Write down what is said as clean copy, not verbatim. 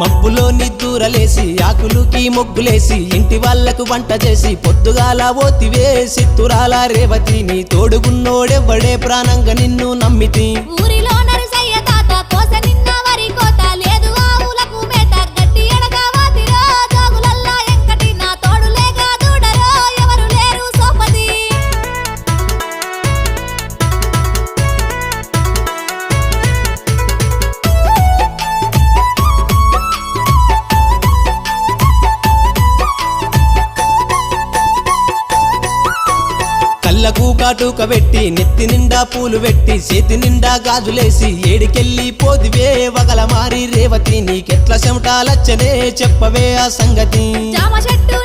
మబ్బులో నిద్దూరలేసి ఆకులుకి మొగ్గులేసి ఇంటి వాళ్లకు వంట చేసి పొద్దుగాల ఓతివే సిత్తురాల రేవతి నీ తోడుగున్నోడెవ్వడే ప్రాణంగా నిన్ను నమ్మితి ఊరిలో నరసయ్య తాత కోస నిన్న వరి కోత లేదు ఆవులకు మేత గట్టి ఎడగా వాతిరో జోగులల్లా ఎంకటి నా తోడు లేక దూడరో ఎవరు లేరు సోపతి కళ్ళకు కాటుక పెట్టి నెత్తి నిండా పూలు పెట్టి చేతి నిండా గాజులేసి ఏడికెళ్ళి పోదివే వగల మారి రేవతి నీకెట్ల చెమటాలచ్చనే చెప్పవే ఆ సంగతి జామ చెట్టు